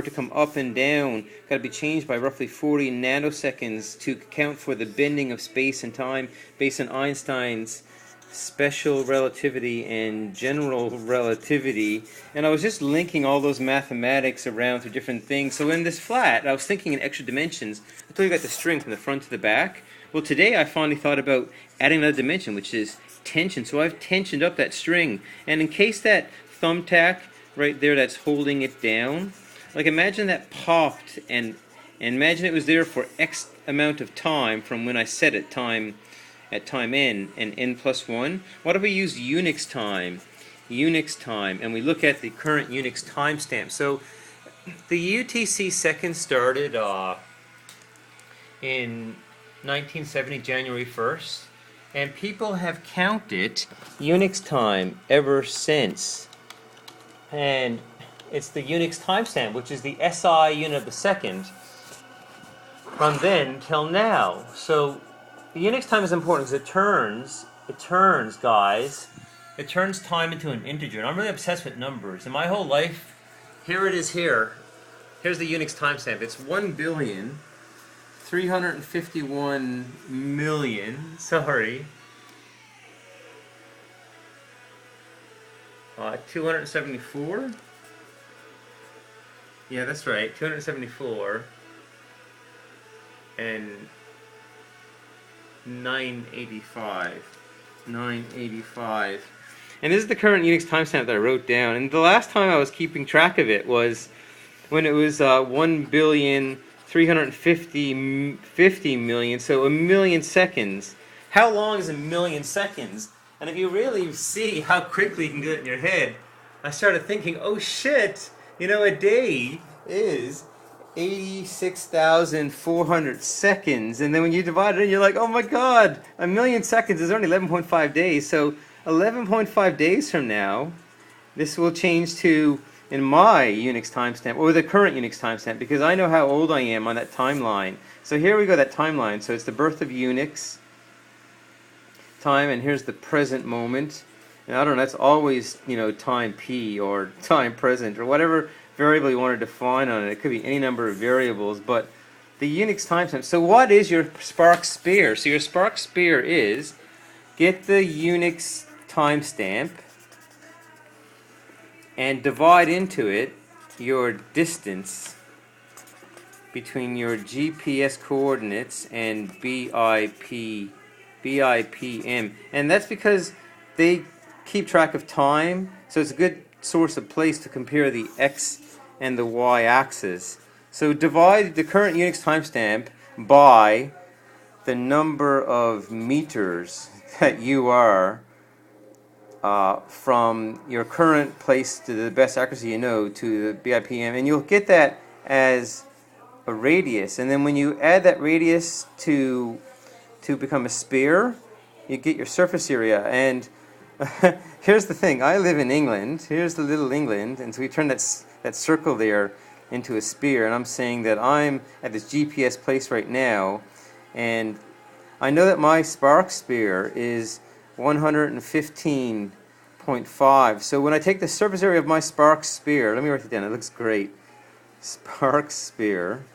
to come up and down got to be changed by roughly 40 nanoseconds to account for the bending of space and time based on Einstein's special relativity and general relativity. And I was just linking all those mathematics around to different things. So in this flat, I was thinking in extra dimensions. I told you got the string from the front to the back. Well, today I finally thought about adding another dimension, which is tension. So I've tensioned up that string, and in case that thumbtack right there that's holding it down, like imagine that popped, and imagine it was there for X amount of time from when I set it at time n and n plus 1. What if we use Unix time? Unix time, and we look at the current Unix timestamp. So the UTC second started in 1970, January 1st, and people have counted Unix time ever since. And it's the Unix timestamp, which is the SI unit of the second, from then till now. So the Unix time is important because it turns, guys, it turns time into an integer. And I'm really obsessed with numbers. In my whole life, here it is here. Here's the Unix timestamp. It's 1,351,000,000, sorry, 274? Yeah, that's right, 274 and 985. 985. And this is the current Unix timestamp that I wrote down. And the last time I was keeping track of it was when it was 1,350,000,000, so a million seconds. How long is a million seconds? And if you really see how quickly you can do it in your head, I started thinking, oh shit, you know, a day is 86,400 seconds. And then when you divide it in, you're like, oh my god, a million seconds is only 11.5 days. So 11.5 days from now, this will change to, in my Unix timestamp, or the current Unix timestamp, because I know how old I am on that timeline. So here we go, that timeline. So it's the birth of Unix time, and here's the present moment. And I don't know, that's always, you know, time p or time present or whatever variable you want to define on it. It could be any number of variables, but the Unix timestamp. So what is your Spark Spear? So your Spark Spear is, get the Unix timestamp and divide into it your distance between your GPS coordinates and BIPM. And that's because they keep track of time, so it's a good source of place to compare the X and the Y axis. So divide the current Unix timestamp by the number of meters that you are from your current place to the best accuracy you know to the BIPM, and you'll get that as a radius. And then when you add that radius to become a sphere, you get your surface area. And here's the thing, I live in England, here's the little England, and so we turn that circle there into a sphere, and I'm saying that I'm at this GPS place right now, and I know that my Spark Spear is 115.5. So when I take the surface area of my Spark Spear, let me write it down, it looks great. Spark Spear.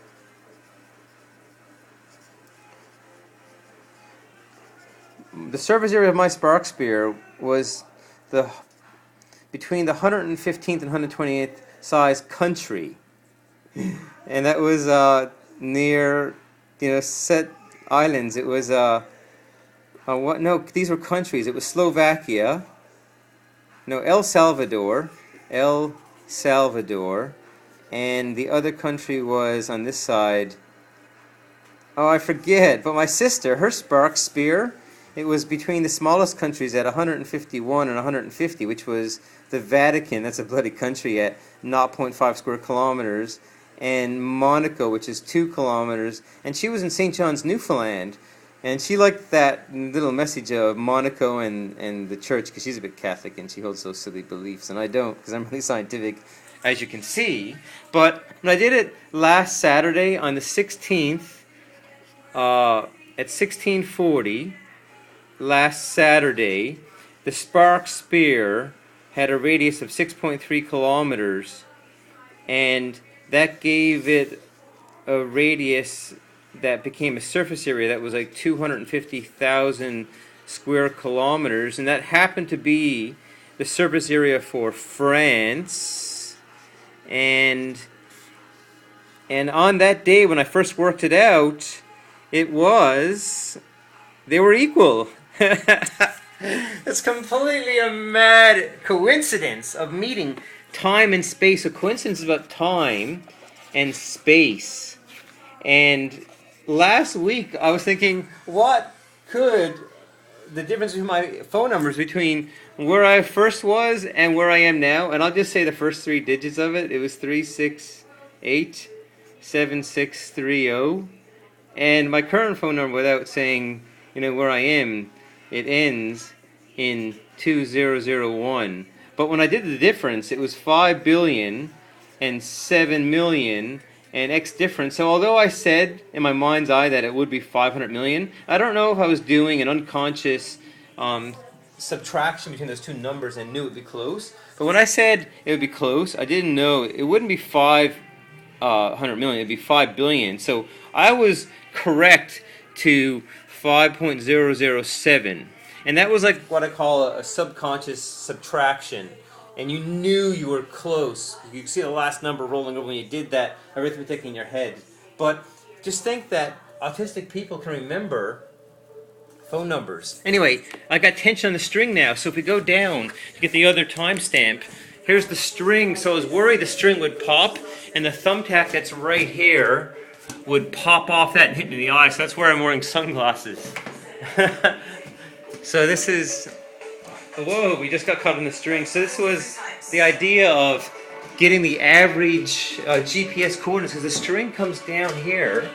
The surface area of my Spark Spear was between the 115th and 128th size country, and that was near, you know, set islands. It was what? No, these were countries. It was Slovakia. No, El Salvador, and the other country was on this side. Oh, I forget. But my sister, her Spark Spear, it was between the smallest countries at 151 and 150, which was the Vatican, that's a bloody country, at 0.5 square kilometers, and Monaco, which is 2 kilometers. And she was in St. John's, Newfoundland, and she liked that little message of Monaco and the church, because she's a bit Catholic and she holds those silly beliefs, and I don't, because I'm really scientific, as you can see. But when I did it last Saturday on the 16th, at 1640, last Saturday, the Spark Spear had a radius of 6.3 kilometers, and that gave it a radius that became a surface area that was like 250,000 square kilometers, and that happened to be the surface area for France. And on that day when I first worked it out, they were equal. It's completely a mad coincidence of meeting time and space. A coincidence about time and space. And last week I was thinking, what could the difference between my phone numbers between where I first was and where I am now? And I'll just say the first 3 digits of it. It was 3687630. And my current phone number, without saying, where I am, it ends in 2001. But when I did the difference, it was 5 billion and 7 million and X difference. So although I said in my mind's eye that it would be 500 million, I don't know if I was doing an unconscious subtraction between those two numbers and knew it would be close. But when I said it would be close, I didn't know it wouldn't be 500 million, it would be 5 billion. So I was correct to 5.007. And that was like what I call a subconscious subtraction. And you knew you were close. You could see the last number rolling over when you did that arithmetic in your head. But just think that autistic people can remember phone numbers. Anyway, I got tension on the string now, so if we go down to get the other timestamp, here's the string. So I was worried the string would pop, and the thumbtack that's right here would pop off that and hit me in the eye, so that's where I'm wearing sunglasses. So this is... Whoa, we just got caught in the string. So this was the idea of getting the average GPS coordinates, because the string comes down here.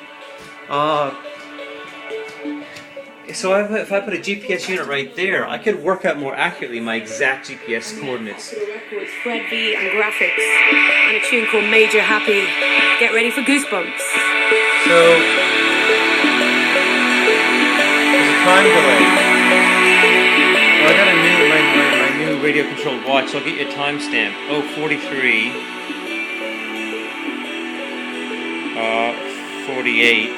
So if I put a GPS unit right there, I could work out more accurately my exact GPS coordinates. With Fred V and graphics, and a tune called Major Happy. Get ready for goosebumps. So there's a time delay. Well, I got my new radio controlled watch, so I'll get you a timestamp. 0:43. 48.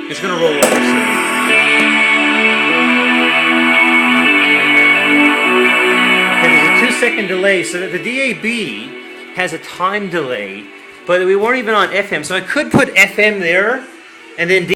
It's gonna roll over soon. Okay, there's a 2-second delay, so that the DAB has a time delay, but we weren't even on FM, so I could put FM there, and then